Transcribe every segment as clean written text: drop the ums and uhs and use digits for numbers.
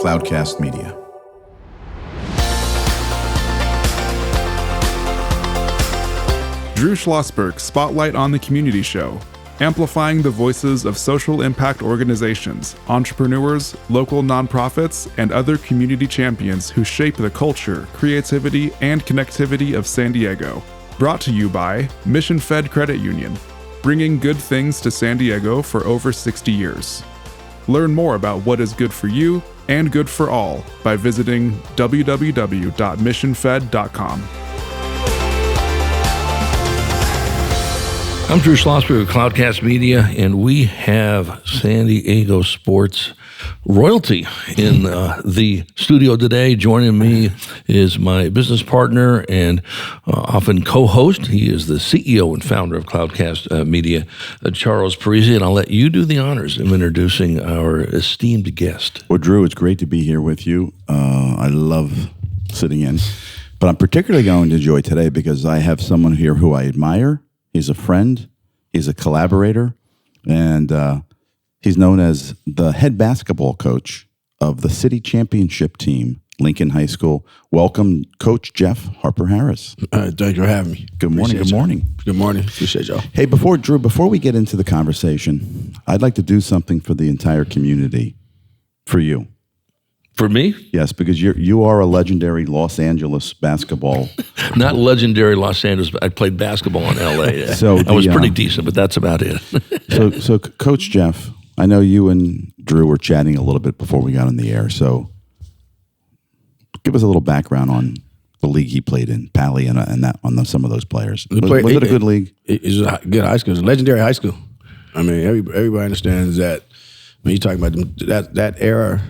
Cloudcast Media. Drew Schlosberg Spotlight on the Community Show, amplifying the voices of social impact organizations, entrepreneurs, local nonprofits, and other community champions who shape the culture, creativity, and connectivity of San Diego. Brought to you by Mission Fed Credit Union, bringing good things to San Diego for over 60 years. Learn more about what is good for you and good for all by visiting www.missionfed.com. I'm Drew Schlosberg of Cloudcast Media, and we have San Diego sports royalty in the studio today. Joining me is my business partner and often co-host. He is the CEO and founder of Cloudcast Media, Charles Parisi, and I'll let you do the honors of introducing our esteemed guest. Well, Drew, it's great to be here with you. I love sitting in, but I'm particularly going to enjoy today because I have someone here who I admire. He's a friend, he's a collaborator, and he's known as the head basketball coach of the city championship team, Lincoln High School. Welcome, Coach Jeff Harper-Harris. Thank you for having me. Good morning. Appreciate Good morning. Y'all. Good morning. Appreciate y'all. Hey, before we get into the conversation, I'd like to do something for the entire community, for you. For me? Yes, because you are a legendary Los Angeles basketball. Not legendary Los Angeles, but I played basketball in L.A. So I was pretty decent, but that's about it. So Coach Jeff, I know you and Drew were chatting a little bit before we got on the air. So give us a little background on the league he played in, Pally, and that on some of those players. Was it a good league? It's a good high school. It's a legendary high school. I mean, everybody understands that when you're talking about that era.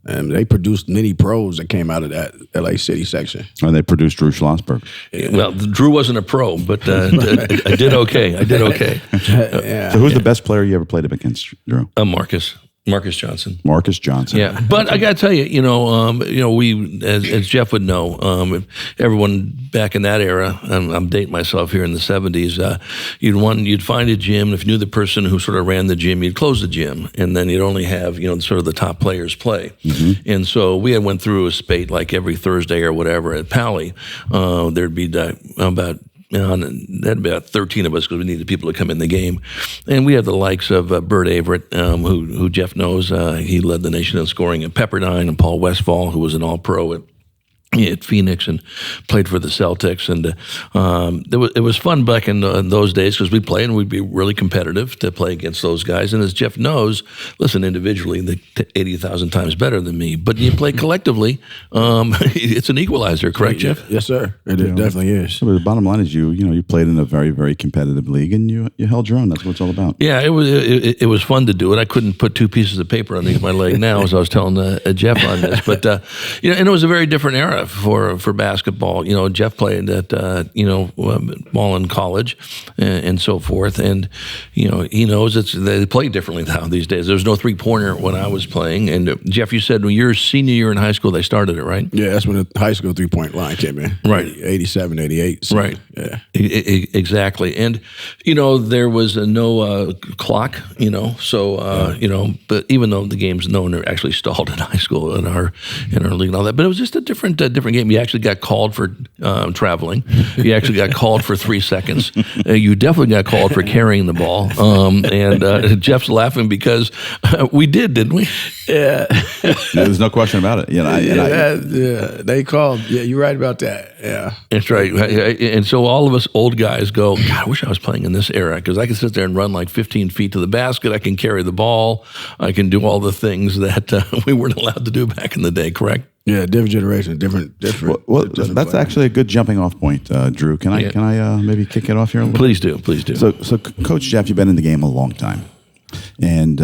They produced many pros that came out of that LA City section. And they produced Drew Schlosberg. Yeah. Well, Drew wasn't a pro, but I did okay. Yeah. So who's the best player you ever played against, Drew? Marcus Johnson. Marcus Johnson. Yeah, but I got to tell you, we, as Jeff would know, everyone back in that era, I'm dating myself here in the 70s, you'd find a gym, and if you knew the person who sort of ran the gym, you'd close the gym, and then you'd only have, sort of the top players play. Mm-hmm. And so we went through a spate like every Thursday or whatever at Pally. There'd be about 13 of us because we needed people to come in the game. And we had the likes of Bert Averett, who Jeff knows. He led the nation in scoring at Pepperdine, and Paul Westphal, who was an all-pro at Phoenix and played for the Celtics. And it was fun back in those days because we'd play and we'd be really competitive to play against those guys. And as Jeff knows, listen, individually, they're 80,000 times better than me. But you play collectively, it's an equalizer, correct, Jeff? Yes, sir. It definitely is. So the bottom line is you played in a very, very competitive league, and you held your own. That's what it's all about. Yeah, it was fun to do it. I couldn't put two pieces of paper underneath my leg now, as I was telling Jeff on this. But, and it was a very different era for basketball. Jeff played at ball in college and so forth, and he knows they play differently now these days. There was no 3-pointer when I was playing, and Jeff, you said when your senior year in high school they started it, right? Yeah, that's when the high school 3-point line came in. Right, 87, 88. So, right. Yeah, exactly. And there was no clock. But even though the games no one actually stalled in high school in our league and all that, but it was just a different game. You actually got called for traveling. You actually got called for 3 seconds. You definitely got called for carrying the ball. And Jeff's laughing because we didn't we? Yeah. There's no question about it. They called. Yeah, you're right about that. Yeah. That's right. And so all of us old guys go, God, I wish I was playing in this era because I can sit there and run like 15 feet to the basket. I can carry the ball. I can do all the things that we weren't allowed to do back in the day, correct? Yeah, different generation, different. Well, that's actually a good jumping off point, Drew. Can I maybe kick it off here a little bit? Please do. So Coach Jeff, you've been in the game a long time, and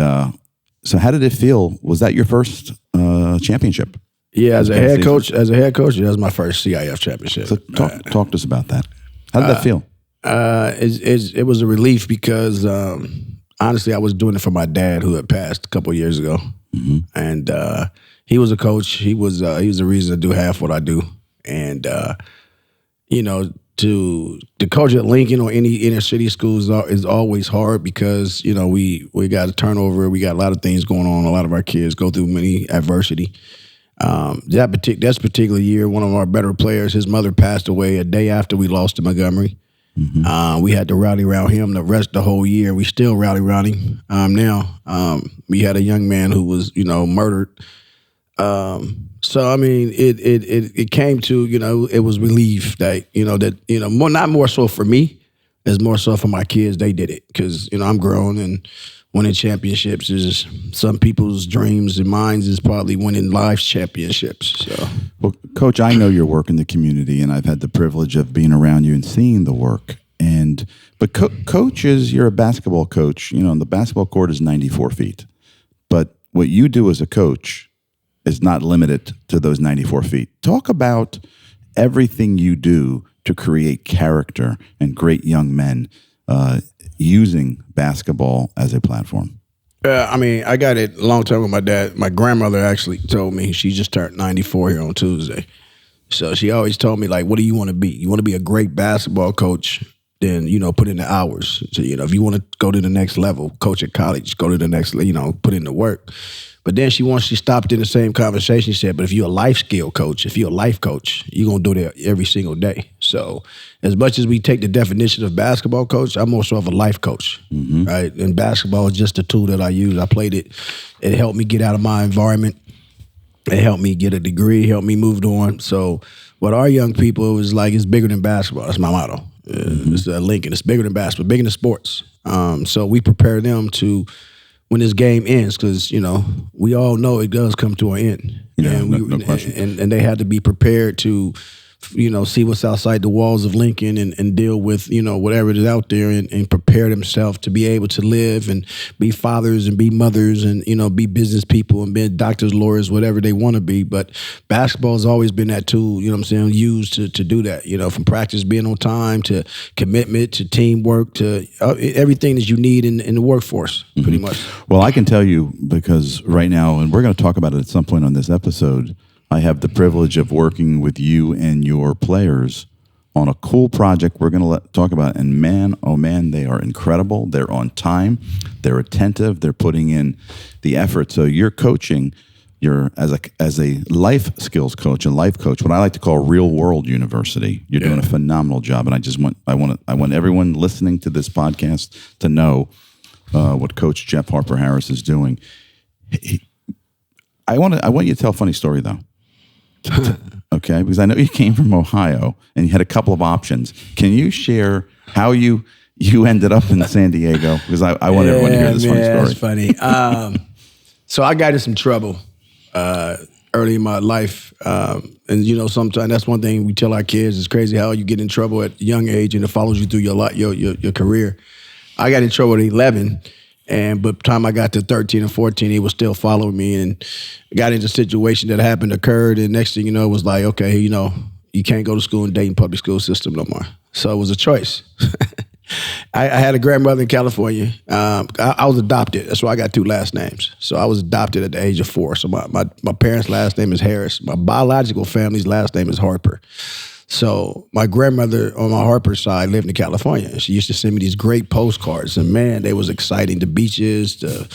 so how did it feel? Was that your first champmpionship? Yeah, as a head coach, that was my first CIF championship. So talk to us about that. How did that feel? It was a relief because honestly, I was doing it for my dad who had passed a couple of years ago, and he was a coach. He was the reason to do half what I do, and to coach at Lincoln or any inner city schools is always hard because, you know, we got a turnover. We got a lot of things going on. A lot of our kids go through many adversity. That particular year, one of our better players, his mother passed away a day after we lost to Montgomery. Mm-hmm. We had to rally around him the whole year. We still rally around him now. We had a young man who was, you know, murdered. So I mean, it came to, you know, it was relief that not more so for me, it's more so for my kids. They did it because, you know, I'm grown, and winning championships is some people's dreams and mine is probably winning life's championships. So, well, Coach, I know your work in the community, and I've had the privilege of being around you and seeing the work. But coaches, you're a basketball coach. You know, the basketball court is 94 feet, but what you do as a coach is not limited to those 94 feet. Talk about everything you do to create character and great young men using basketball as a platform. I mean, I got it a long time with my dad. My grandmother actually told me, she just turned 94 here on Tuesday. So she always told me, like, what do you want to be? You want to be a great basketball coach, then, you know, put in the hours. So, you know, if you want to go to the next level, coach at college, go to the next, you know, put in the work. But then she stopped in the same conversation. She said, but if you're a life skill coach, if you're a life coach, you're going to do that every single day. So as much as we take the definition of basketball coach, I'm more so of a life coach, right? And basketball is just a tool that I use. I played it. It helped me get out of my environment. It helped me get a degree, helped me move on. So what our young people is like, it's bigger than basketball. That's my motto. It's Lincoln. It's bigger than basketball, bigger than sports. So we prepare them to, when this game ends, because, you know, we all know it does come to an end. Yeah, and no question. And they had to be prepared to, you know, see what's outside the walls of Lincoln and deal with, you know, whatever is out there and prepare themselves to be able to live and be fathers and be mothers and, you know, be business people and be doctors, lawyers, whatever they want to be. But basketball has always been that tool, you know what I'm saying, used to do that, you know, from practice being on time to commitment to teamwork to everything that you need in the workforce, pretty much. Well, I can tell you, because right now, and we're going to talk about it at some point on this episode, I have the privilege of working with you and your players on a cool project we're going to talk about. And man, oh man, they are incredible. They're on time. They're attentive. They're putting in the effort. So you're coaching. You're as a life skills coach, a life coach, what I like to call real world university. You're doing a phenomenal job. And I want everyone listening to this podcast to know what Coach Jeff Harper-Harris is doing. I want you to tell a funny story though. Okay, because I know you came from Ohio and you had a couple of options. Can you share how you ended up in San Diego? Because I want everyone to hear this funny story. That's funny. So I got in some trouble early in my life, and you know, sometimes that's one thing we tell our kids. It's crazy how you get in trouble at a young age and it follows you through your career. I got in trouble at 11. But by the time I got to 13 and 14, he was still following me and got into a situation that occurred. And next thing you know, it was like, okay, you know, you can't go to school in Dayton public school system no more. So it was a choice. I had a grandmother in California. I was adopted. That's why I got two last names. So I was adopted at the age of 4. So my parents' last name is Harris. My biological family's last name is Harper. So my grandmother on my Harper side lived in California. She used to send me these great postcards, and man, they was exciting. The beaches, the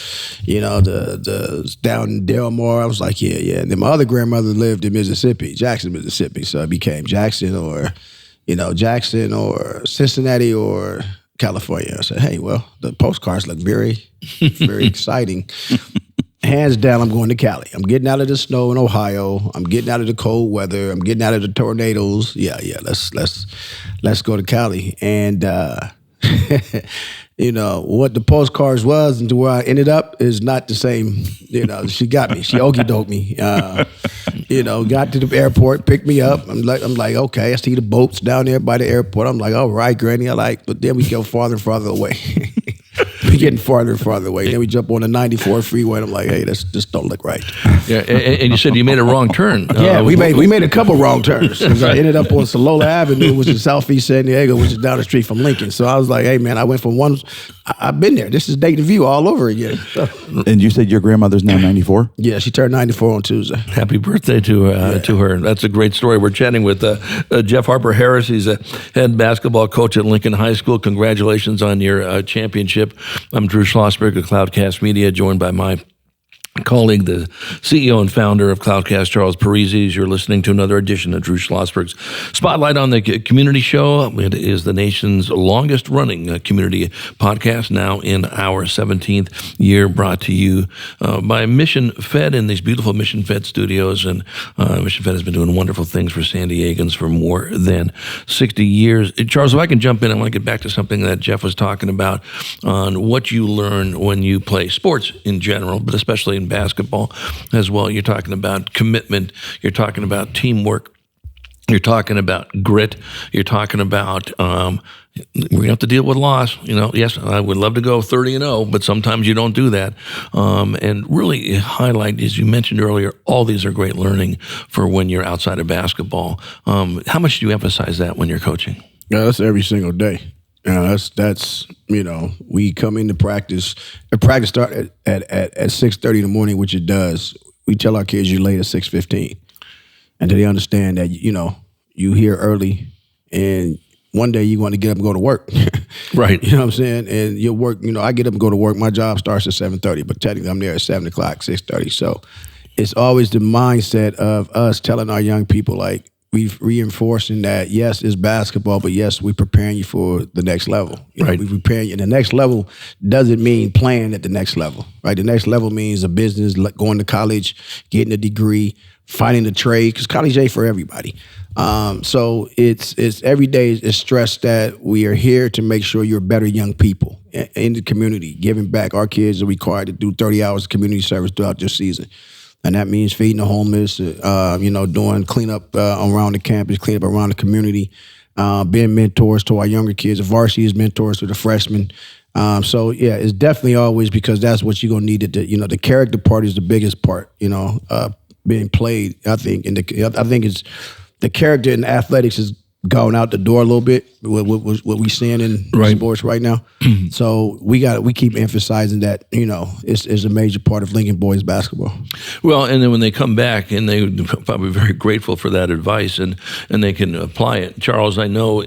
down in Delmar. I was like, yeah. And then my other grandmother lived in Mississippi, Jackson, Mississippi. So it became Jackson or Cincinnati or California. I said, hey, well, the postcards look very, very exciting. Hands down, I'm going to Cali. I'm getting out of the snow in Ohio. I'm getting out of the cold weather. I'm getting out of the tornadoes. Yeah. Let's go to Cali. And you know what the postcards was and to where I ended up is not the same. You know, she got me. She okey doked me. You know, got to the airport, picked me up. I'm like, okay. I see the boats down there by the airport. I'm like, all right, Granny. But then we go farther and farther away. We're getting farther and farther away. Then we jump on the 94 freeway, and I'm like, hey, this don't look right. Yeah, and you said you made a wrong turn. Yeah, we made a couple wrong turns. I ended up on Solola Avenue, which is southeast San Diego, which is down the street from Lincoln. So I was like, hey, man, I went from one I've been there. This is Dayton View all over again. And you said your grandmother's now 94? Yeah, she turned 94 on Tuesday. Happy birthday to her. That's a great story. We're chatting with Jeff Harper-Harris. He's a head basketball coach at Lincoln High School. Congratulations on your championship. I'm Drew Schlosberg of Cloudcast Media, joined by my colleague, the CEO and founder of Cloudcast, Charles Parisi. You're listening to another edition of Drew Schlossberg's Spotlight on the Community Show. It is the nation's longest running community podcast, now in our 17th year, brought to you by Mission Fed in these beautiful Mission Fed studios. And Mission Fed has been doing wonderful things for San Diegans for more than 60 years. Charles, if I can jump in, I want to get back to something that Jeff was talking about on what you learn when you play sports in general, but especially in basketball as well. You're talking about commitment. You're talking about teamwork. You're talking about grit. You're talking about we're gonna have to deal with loss. Yes, I would love to go 30-0, but sometimes you don't do that. And really highlight, as you mentioned earlier, all these are great learning for when you're outside of basketball. How much do you emphasize that when you're coaching? Yeah, that's every single day. That's we come into practice. The practice start at 6:30 in the morning, which it does. We tell our kids you're late at 6:15, and they understand that you here early, and one day you want to get up and go to work. Right. You know what I'm saying? And your work. I get up and go to work. My job starts at 7:30, but technically I'm there at 7 o'clock, 6:30. So it's always the mindset of us telling our young people, like, we've reinforcing that, yes, it's basketball, but yes, we're preparing you for the next level. Right. We're preparing you. And the next level doesn't mean playing at the next level, right? The next level means a business, going to college, getting a degree, finding a trade, because college ain't for everybody. So it's every day is stressed that we are here to make sure you're better young people in the community, giving back. Our kids are required to do 30 hours of community service throughout their season. And that means feeding the homeless, doing cleanup around the campus, cleanup around the community, being mentors to our younger kids. The varsity is mentors to the freshmen. So yeah, it's definitely always, because that's what you're gonna need to. The character part is the biggest part. Being played. I think, I think it's the character in athletics is going out the door a little bit. What we seeing in sports right now. So we keep emphasizing that it's a major part of Lincoln boys basketball. Well, and then when they come back, and they're probably very grateful for that advice, and they can apply it. Charles, I know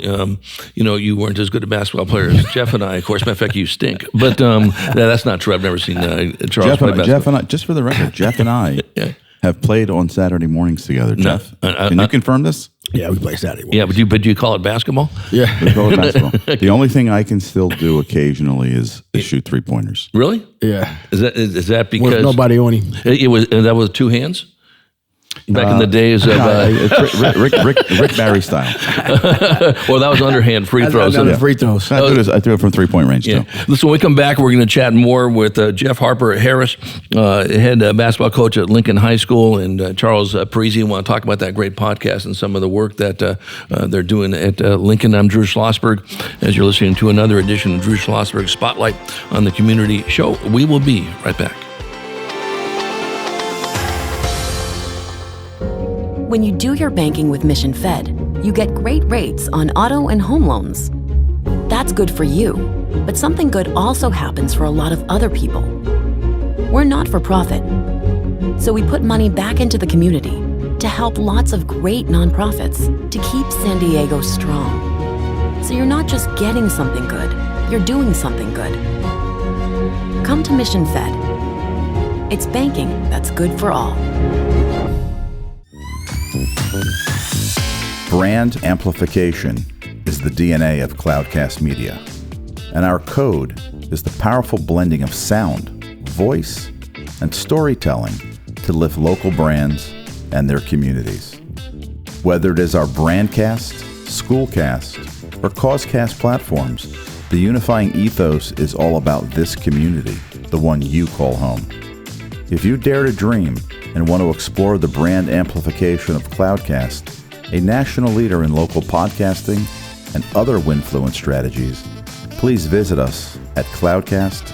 you weren't as good a basketball player as Jeff and I. Of course, matter of fact, you stink. But that's not true. I've never seen Charles play basketball. Jeff and I, just for the record, Jeff and I have played on Saturday mornings together. Jeff, can you confirm this? Yeah, we play Saturday mornings. Yeah, but do you call it basketball? Yeah. We call it basketball. The only thing I can still do occasionally is shoot 3-pointers. Really? Yeah. Is that because with nobody on him? It was that was two hands? Back in the days of Rick Barry style. Well, that was underhand free throws. Free throws. I threw it from 3-point range too. Listen, when we come back, we're going to chat more with Jeff Harper-Harris, head basketball coach at Lincoln High School, and Charles Parisi. Want to talk about that great podcast and some of the work that they're doing at Lincoln. I'm Drew Schlosberg. As you're listening to another edition of Drew Schlosberg's Spotlight on the Community Show, we will be right back. When you do your banking with Mission Fed, you get great rates on auto and home loans. That's good for you, but something good also happens for a lot of other people. We're not for profit, so we put money back into the community to help lots of great nonprofits to keep San Diego strong. So you're not just getting something good, you're doing something good. Come to Mission Fed. It's banking that's good for all. Brand amplification is the DNA of Cloudcast Media, and our code is the powerful blending of sound, voice, and storytelling to lift local brands and their communities. Whether it is our Brandcast, Schoolcast, or Causecast platforms, the unifying ethos is all about this community, the one you call home. If you dare to dream and want to explore the brand amplification of Cloudcast, a national leader in local podcasting and other Winfluence strategies, please visit us at cloudcast.us.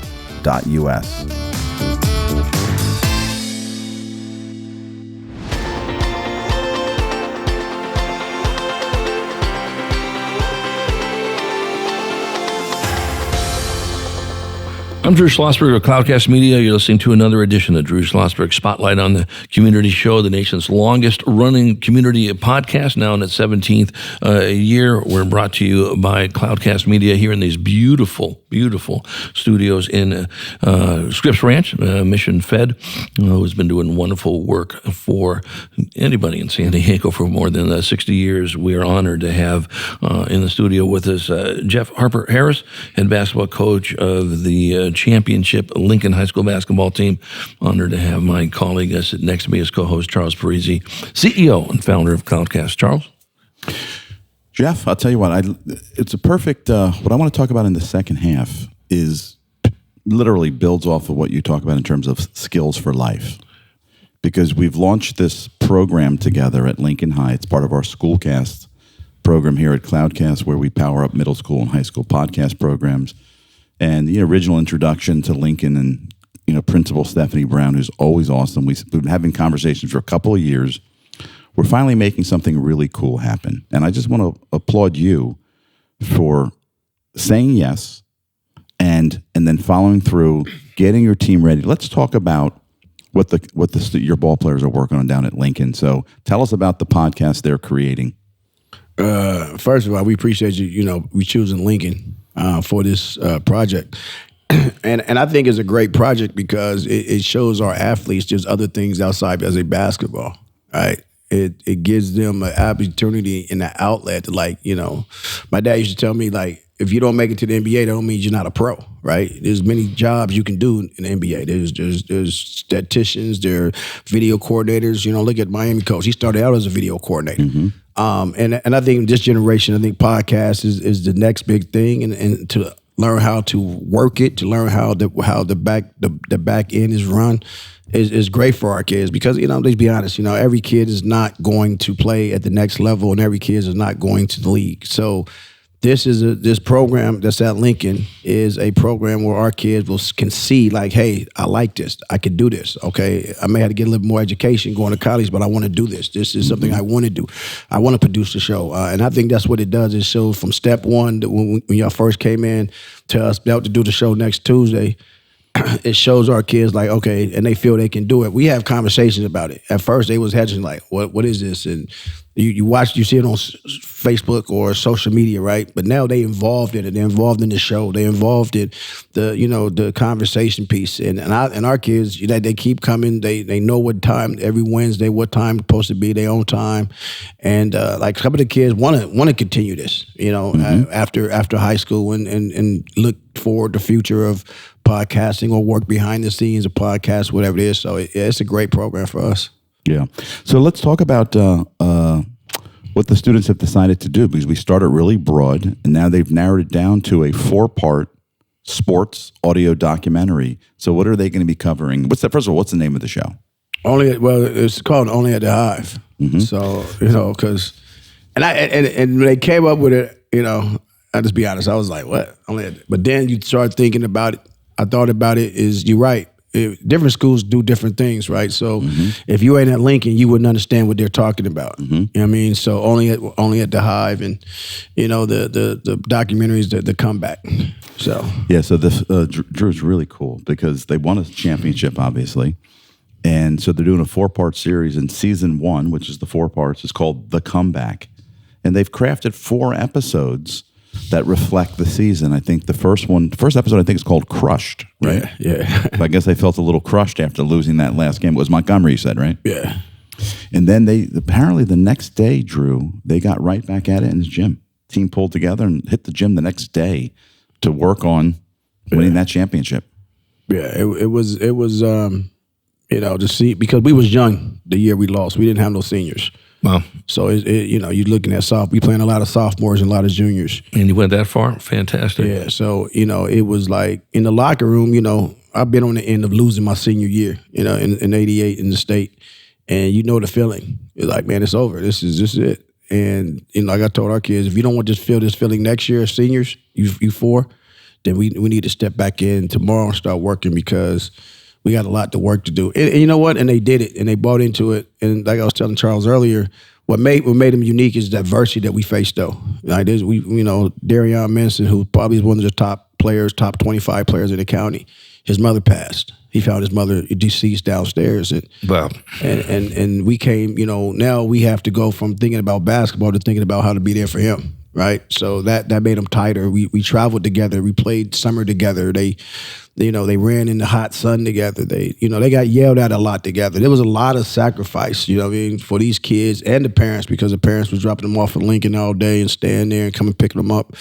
I'm Drew Schlosberg of Cloudcast Media. You're listening to another edition of Drew Schlosberg Spotlight on the Community Show, the nation's longest-running community podcast, now in its 17th year. We're brought to you by Cloudcast Media here in these beautiful, beautiful studios in Scripps Ranch, Mission Fed, who's been doing wonderful work for anybody in San Diego for more than 60 years. We are honored to have in the studio with us Jeff Harper-Harris, head basketball coach of the championship Lincoln High School basketball team. Honored to have my colleague sit next to me as co-host, Charles Parisi, CEO and founder of Cloudcast. Charles? Jeff, I'll tell you what, it's a perfect, what I want to talk about in the second half is literally builds off of what you talk about in terms of skills for life. Because we've launched this program together at Lincoln High. It's part of our Schoolcast program here at Cloudcast, where we power up middle school and high school podcast programs. And the original introduction to Lincoln and, Principal Stephanie Brown, who's always awesome. We've been having conversations for a couple of years. We're finally making something really cool happen. And I just want to applaud you for saying yes and then following through, getting your team ready. Let's talk about what your ball players are working on down at Lincoln. So tell us about the podcast they're creating. First of all, we appreciate you, we choosing Lincoln for this project. And I think it's a great project because it shows our athletes just other things outside as a basketball, right? It gives them an opportunity and an outlet to my dad used to tell me, if you don't make it to the NBA, that don't mean you're not a pro, right? There's many jobs you can do in the NBA. There's statisticians, there are video coordinators. Look at Miami coach. He started out as a video coordinator. Mm-hmm. And I think this generation, podcast is the next big thing, and to learn how to work it, to learn how the back end is run is great for our kids because, let's be honest, every kid is not going to play at the next level and every kid is not going to the league. So this program that's at Lincoln is a program where our kids can see hey, I like this. I can do this. Okay. I may have to get a little more education going to college, but I want to do this. This is something I want to do. I want to produce the show. And I think that's what it does. It shows from step one that when y'all first came in to us about to do the show next Tuesday, it shows our kids okay, and they feel they can do it. We have conversations about it. At first they was hesitant what is this? And you see it on Facebook or social media, right? But now they involved in it. They're involved in the show. They're involved in the conversation piece. And our kids, they keep coming. They know what time every Wednesday, what time it's supposed to be, their own time. And some of the kids want to continue this, mm-hmm. after high school and look forward to the future of podcasting or work behind the scenes of podcasts, whatever it is. So it's a great program for us. Yeah. So let's talk about what the students have decided to do, because we started really broad and now they've narrowed it down to a 4-part sports audio documentary. So what are they going to be covering? First of all, what's the name of the show? It's called Only at the Hive. Mm-hmm. So, because when they came up with it, I'll just be honest, I was like, what? But then you start thinking about it. I thought about it you're right. Different schools do different things, right? So if you ain't at Lincoln, you wouldn't understand what they're talking about. Mm-hmm. You know what I mean? So only at the Hive, and the documentaries, the comeback. So yeah, so this Drew's really cool because they won a championship, obviously, and so they're doing a 4-part series. And season 1, which is the 4 parts, is called The Comeback, and they've crafted 4 episodes that reflect the season. I think the first episode, I think is called Crushed, right? Yeah. I guess they felt a little crushed after losing that last game. It was Montgomery, you said, right? Yeah. And then apparently the next day, Drew, they got right back at it in the gym. Team pulled together and hit the gym the next day to work on winning that championship. Yeah, it was to see, because we was young the year we lost. We didn't have no seniors. Wow. So, you're looking at we playing a lot of sophomores and a lot of juniors. And you went that far? Fantastic. Yeah. So, it was in the locker room, I've been on the end of losing my senior year, in 88 in the state. And the feeling. It's like, man, it's over. This is it. And, like I told our kids, if you don't want to just feel this feeling next year, seniors, you 4, then we need to step back in tomorrow and start working, because we got a lot to work to do. And you know what? And they did it, and they bought into it. And like I was telling Charles earlier, what made them unique is the adversity that we faced, though. Darion Minson, who probably is one of the top players, top 25 players in the county. His mother passed. He found his mother deceased downstairs. Wow. And we came, now we have to go from thinking about basketball to thinking about how to be there for him, right? So that made him tighter. We traveled together. We played summer together. They ran in the hot sun together. They got yelled at a lot together. There was a lot of sacrifice, for these kids and the parents, because the parents was dropping them off at Lincoln all day and staying there and coming picking them up.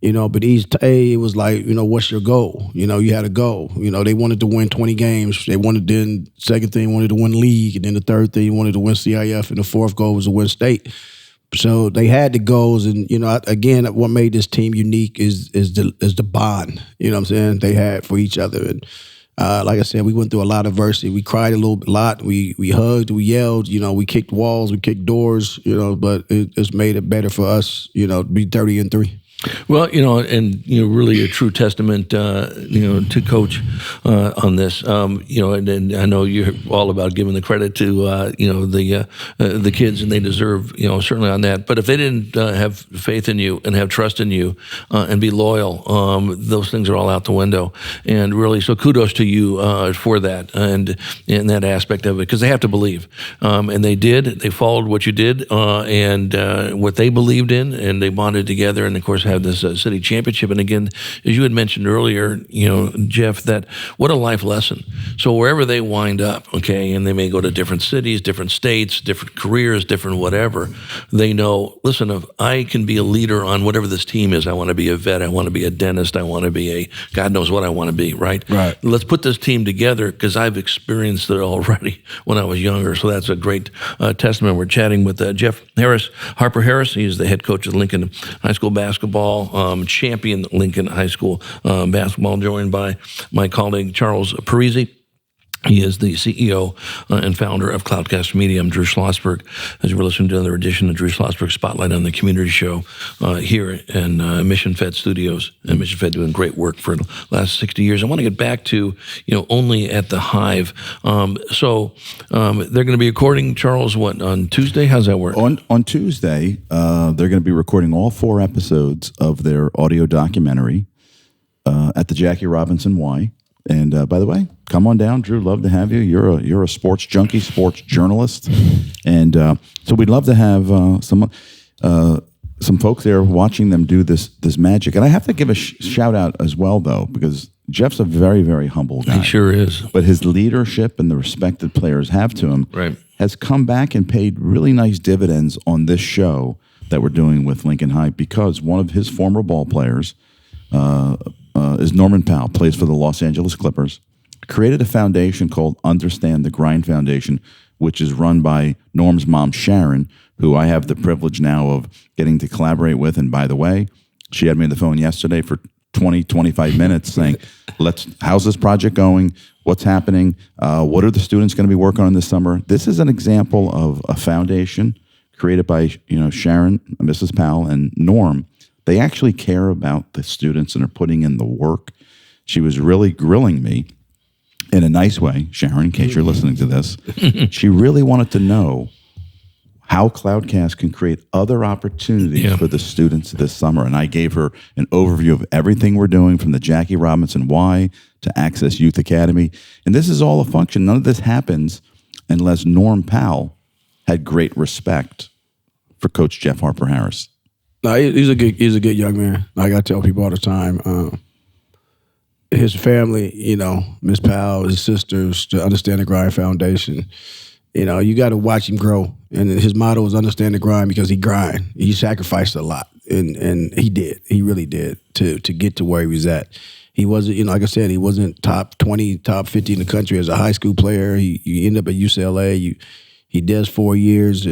But it was like, what's your goal? You had a goal. They wanted to win 20 games. They second thing wanted to win league, and then the third thing wanted to win CIF, and the fourth goal was to win state. So they had the goals, and again, what made this team unique is the bond. What I'm saying, they had for each other. And like I said, we went through a lot of adversity. We cried a lot. We hugged. We yelled. We kicked walls. We kicked doors. But it's made it better for us. To be 30-3. Well, and really a true testament, to Coach on this. And I know you're all about giving the credit to the kids, and they deserve certainly on that. But if they didn't have faith in you and have trust in you and be loyal, those things are all out the window. And really, so kudos to you for that and in that aspect of it, because they have to believe, and they did. They followed what you did and what they believed in, and they bonded together, and of course have this city championship. And again, as you had mentioned earlier, Jeff, that what a life lesson. So wherever they wind up, okay, and they may go to different cities, different states, different careers, different whatever, they know, listen, if I can be a leader on whatever this team is, I want to be a vet, I want to be a dentist, I want to be a God knows what I want to be, right? Right. Let's put this team together, because I've experienced it already when I was younger. So that's a great testament. We're chatting with Jeff Harris, Harper-Harris. He's the head coach of Lincoln High School basketball, champion Lincoln High School basketball, joined by my colleague Charles Parisi. He is the CEO and founder of Cloudcast Media. I'm Drew Schlosberg. As we're listening to another edition of Drew Schlosberg Spotlight on the Community Show here in Mission Fed Studios. And Mission Fed doing great work for the last 60 years. I want to get back to, only at the Hive. So they're going to be recording, Charles, what, on Tuesday? How's that work? On Tuesday, they're going to be recording all 4 episodes of their audio documentary at the Jackie Robinson Y. And by the way, come on down, Drew. Love to have you. You're a sports junkie, sports journalist, and so we'd love to have some folks there watching them do this magic. And I have to give a shout out as well, though, because Jeff's a very, very humble guy. He sure is. But his leadership and the respect that players have to him has come back and paid really nice dividends on this show that we're doing with Lincoln High, because one of his former ball players is Norman Powell, plays for the Los Angeles Clippers, created a foundation called Understand the Grind Foundation, which is run by Norm's mom, Sharon, who I have the privilege now of getting to collaborate with. And by the way, she had me on the phone yesterday for 20, 25 minutes saying, how's this project going? What's happening? What are the students going to be working on this summer? This is an example of a foundation created by, Sharon, Mrs. Powell, and Norm. They actually care about the students and are putting in the work. She was really grilling me in a nice way, Sharon, in case you're listening to this. She really wanted to know how Cloudcast can create other opportunities for the students this summer. And I gave her an overview of everything we're doing, from the Jackie Robinson Y to Access Youth Academy. And this is all a function. None of this happens unless Norm Powell had great respect for Coach Jeff Harper-Harris. No, he's a good young man. Like I tell people all the time, his family, Miss Powell, his sisters, the Understand the Grind Foundation. You got to watch him grow. And his motto is Understand the Grind, because he grind. He sacrificed a lot, and he did. He really did to get to where he was at. He wasn't, like I said, he wasn't top 20, top 50 in the country as a high school player. He ended up at UCLA. He does 4 years,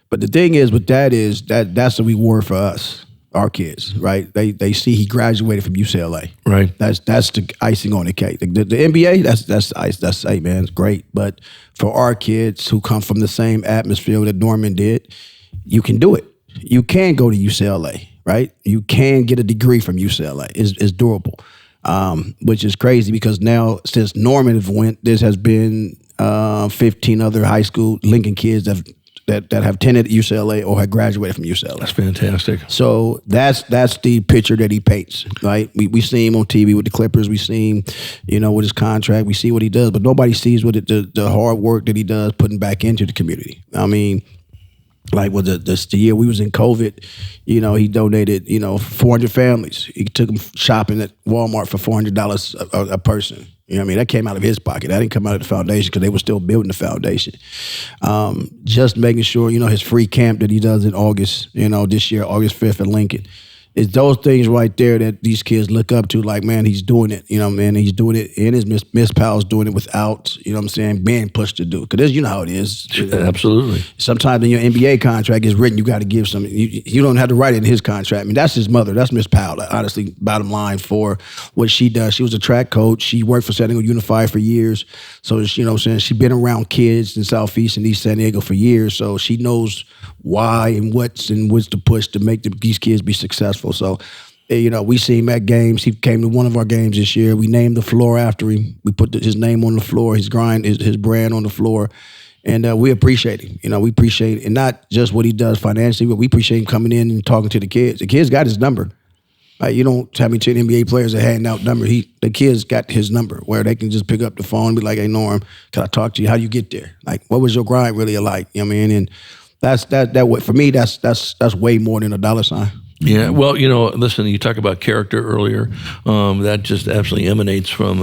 But the thing is, with that's the reward for us, our kids, right? They see he graduated from UCLA, right? That's the icing on the cake. The NBA, that's ice. That's hey man, it's great. But for our kids who come from the same atmosphere that Norman did, you can do it. You can go to UCLA, right? You can get a degree from UCLA. It's durable, which is crazy, because now since Norman went, there has been 15 other high school Lincoln kids that have that have attended UCLA or have graduated from UCLA. That's fantastic. So that's the picture that he paints, right? We see him on TV with the Clippers. We see him, with his contract. We see what he does, but nobody sees what the hard work that he does putting back into the community. I mean, like the year we was in COVID, he donated, 400 families. He took them shopping at Walmart for $400 a person. You know what I mean? That came out of his pocket. That didn't come out of the foundation because they were still building the foundation. Just making sure, his free camp that he does in August, this year, August 5th at Lincoln. It's those things right there that these kids look up to, like, man, he's doing it. He's doing it, and his Miss Powell's doing it without, being pushed to do it. Because you know how it is. Absolutely. Sometimes in your NBA contract is written, you got to give some. You don't have to write it in his contract. I mean, that's his mother. That's Miss Powell, honestly, bottom line for what she does. She was a track coach. She worked for San Diego Unified for years. So, she's been around kids in Southeast and East San Diego for years. So she knows why and what's to push to make these kids be successful. So, we see him at games. He came to one of our games this year. We named the floor after him. We put his name on the floor, his brand on the floor. And we appreciate him. We appreciate it. And not just what he does financially, but we appreciate him coming in and talking to the kids. The kids got his number. You don't have me to NBA players that handing out numbers. The kids got his number where they can just pick up the phone and be like, hey, Norm, can I talk to you? How do you get there? Like, what was your grind really like? You know what I mean? And that for me, that's way more than a dollar sign. Yeah, well, listen, you talk about character earlier. That just absolutely emanates from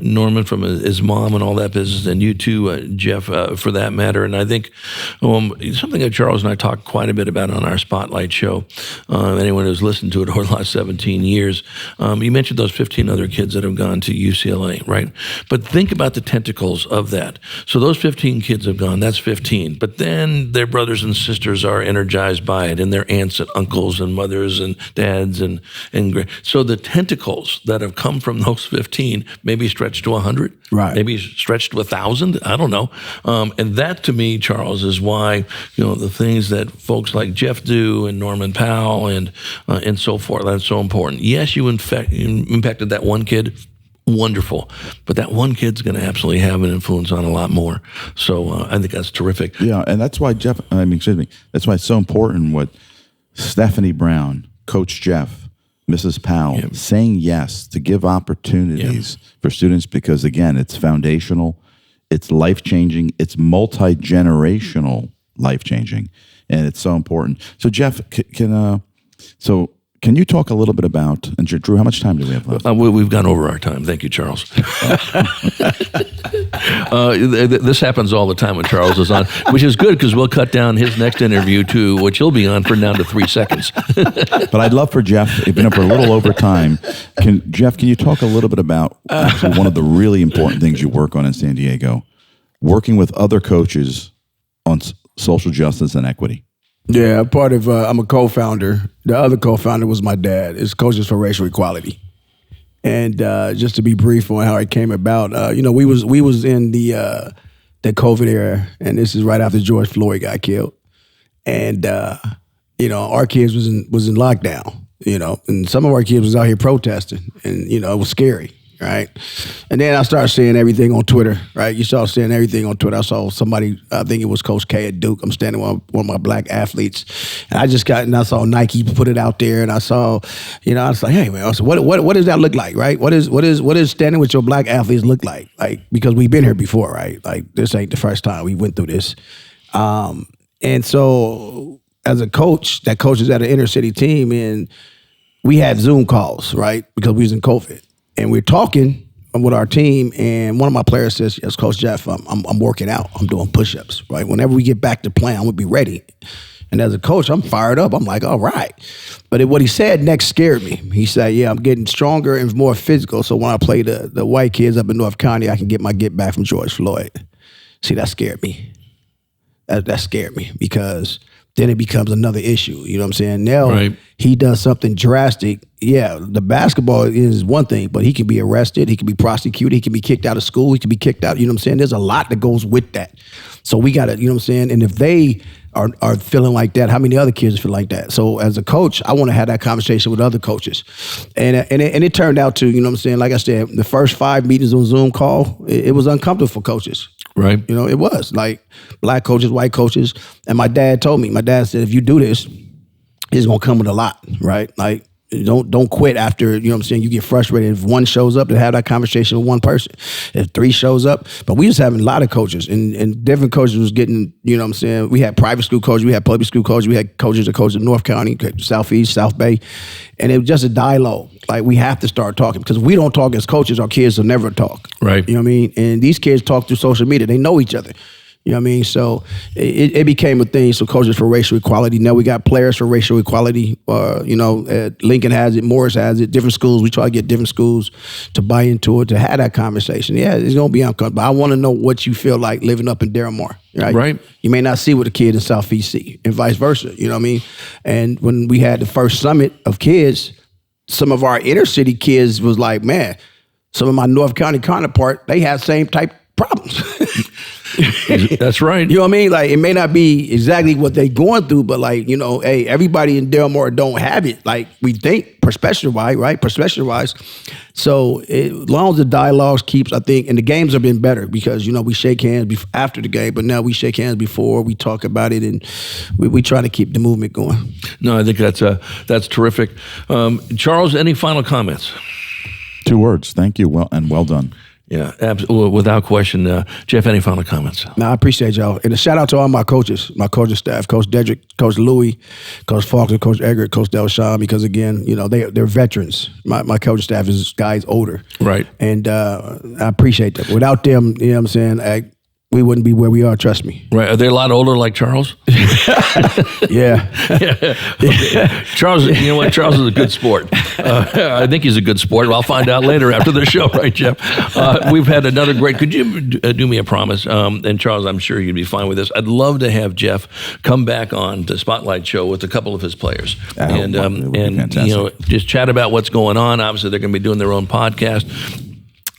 Norman, from his mom and all that business, and you too, Jeff, for that matter. And I think something that Charles and I talked quite a bit about on our Spotlight show, anyone who's listened to it over the last 17 years, you mentioned those 15 other kids that have gone to UCLA, right? But think about the tentacles of that. So those 15 kids have gone, that's 15. But then their brothers and sisters are energized by it, and their aunts and uncles and mothers and dads and so the tentacles that have come from those 15 maybe stretched to 100, right? Maybe stretched to 1,000. I don't know. And that to me, Charles, is why the things that folks like Jeff do and Norman Powell and so forth, that's so important. Yes, you impacted that one kid. Wonderful. But that one kid's going to absolutely have an influence on a lot more. So I think that's terrific. Yeah, and that's why that's why it's so important what Stephanie Brown, Coach Jeff, Mrs. Powell, saying yes to give opportunities for students because, again, it's foundational, it's life-changing, it's multi-generational life-changing, and it's so important. So, Jeff, can you talk a little bit about, and Drew, how much time do we have left? We've gone over our time. Thank you, Charles. This happens all the time when Charles is on, which is good because we'll cut down his next interview to which he'll be on for down to 3 seconds. But I'd love for Jeff, even if we're a little over time, Jeff, can you talk a little bit about actually one of the really important things you work on in San Diego, working with other coaches on social justice and equity? Yeah, I'm a co-founder. The other co-founder was my dad. It's Coaches for Racial Equality. And just to be brief on how it came about, we was in the COVID era, and this is right after George Floyd got killed. And our kids was in lockdown, and some of our kids was out here protesting, and it was scary. Right. And then I started seeing everything on Twitter, right? You start seeing everything on Twitter. I saw somebody, I think it was Coach K at Duke. I'm standing with one of my black athletes. And I saw Nike put it out there, and I saw, I was like, hey man, what does that look like, right? What is standing with your black athletes look like? Like, because we've been here before, right? Like, this ain't the first time we went through this. And so as a coach that coaches at an inner city team, and we had Zoom calls, right? Because we was in COVID. And we're talking with our team, and one of my players says, yes, Coach Jeff, I'm working out. I'm doing push-ups, right? Whenever we get back to playing, I'm going to be ready. And as a coach, I'm fired up. I'm like, all right. But what he said next scared me. He said, yeah, I'm getting stronger and more physical, so when I play the white kids up in North County, I can get my get back from George Floyd. See, that scared me. That scared me because then it becomes another issue. You know what I'm saying? Now he does something drastic. Yeah, the basketball is one thing, but he can be arrested. He can be prosecuted. He can be kicked out of school. He can be kicked out. You know what I'm saying? There's a lot that goes with that. So we got to, you know what I'm saying? And if they are feeling like that, how many other kids feel like that? So as a coach, I want to have that conversation with other coaches. And it turned out to, you know what I'm saying, like I said, the first 5 meetings on Zoom call, it was uncomfortable for coaches. Right. You know, it was like black coaches, white coaches. And my dad said, if you do this, it's going to come with a lot, right? Like, don't quit after, you know what I'm saying, you get frustrated. If one shows up, to have that conversation with one person. If 3 shows up. But we was having a lot of coaches, and different coaches was getting, you know what I'm saying, we had private school coaches, we had public school coaches, we had coaches that coached in North County, Southeast, South Bay. And it was just a dialogue. Like, we have to start talking, because if we don't talk as coaches, our kids will never talk. Right. You know what I mean? And these kids talk through social media. They know each other. You know what I mean? So it became a thing. So coaches for racial equality. Now we got players for racial equality. Lincoln has it. Morris has it. Different schools. We try to get different schools to buy into it, to have that conversation. Yeah, it's going to be uncomfortable. I want to know what you feel like living up in Darramore. Right? You may not see what a kid in Southeast see, and vice versa. You know what I mean? And when we had the first summit of kids, some of our inner city kids was like, man, some of my North County counterpart, they had same type problems. That's right. You know what I mean? Like, it may not be exactly what they're going through, but like, you know, hey, everybody in Darramore don't have it like we think, perspective-wise, right? Perspective-wise. So as long as the dialogues keeps, I think, and the games have been better, because, you know, we shake hands after the game, but now we shake hands before, we talk about it, and we try to keep the movement going. No, I think that's terrific. Charles, any final comments? 2 words. Thank you. Well done. Yeah, absolutely, without question. Jeff, any final comments? No, I appreciate y'all. And a shout out to all my coaches staff, Coach Dedrick, Coach Louie, Coach Faulkner, Coach Eggert, Coach Delshawn, because again, you know, they're veterans. My coaching staff is guys older. Right. And I appreciate them. Without them, you know what I'm saying, we wouldn't be where we are, trust me. Right. Are they a lot older like Charles? Yeah. Okay. Charles, you know what? Charles is a good sport. I think he's a good sport. I'll find out later after the show, right, Jeff? We've had another great, could you do me a promise? And Charles, I'm sure you'd be fine with this. I'd love to have Jeff come back on the Spotlight Show with a couple of his players. And you know, just chat about what's going on. Obviously, they're going to be doing their own podcast.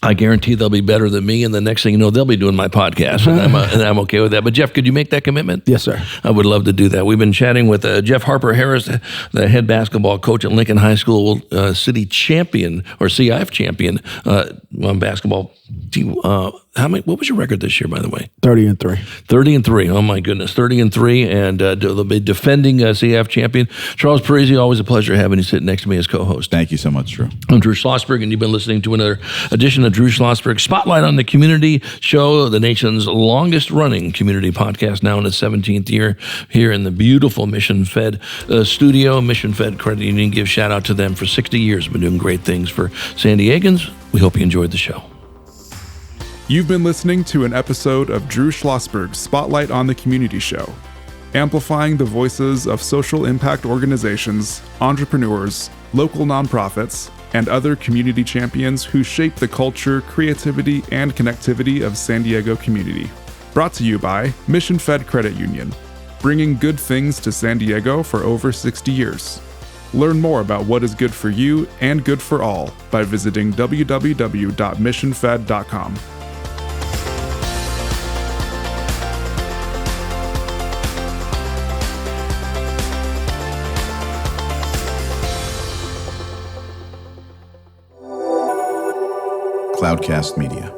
I guarantee they'll be better than me, and the next thing you know, they'll be doing my podcast, and I'm okay with that. But Jeff, could you make that commitment? Yes, sir. I would love to do that. We've been chatting with Jeff Harper-Harris, the head basketball coach at Lincoln High School, city champion or CIF champion on basketball team. What was your record this year, by the way? 30-3. 30-3. Oh my goodness, 30-3, and they'll be defending CIF champion. Charles Parisi, always a pleasure having you sit next to me as co-host. Thank you so much, Drew. I'm Drew Schlosberg, and you've been listening to another edition of Drew Schlosberg Spotlight on the Community Show, the nation's longest-running community podcast, now in its 17th year, here in the beautiful Mission Fed studio. Mission Fed Credit Union, give shout out to them for 60 years. Been doing great things for San Diegans. We hope you enjoyed the show. You've been listening to an episode of Drew Schlosberg's Spotlight on the Community Show, amplifying the voices of social impact organizations, entrepreneurs, local nonprofits, and other community champions who shape the culture, creativity, and connectivity of San Diego community. Brought to you by Mission Fed Credit Union, bringing good things to San Diego for over 60 years. Learn more about what is good for you and good for all by visiting www.missionfed.com. Cloudcast Media.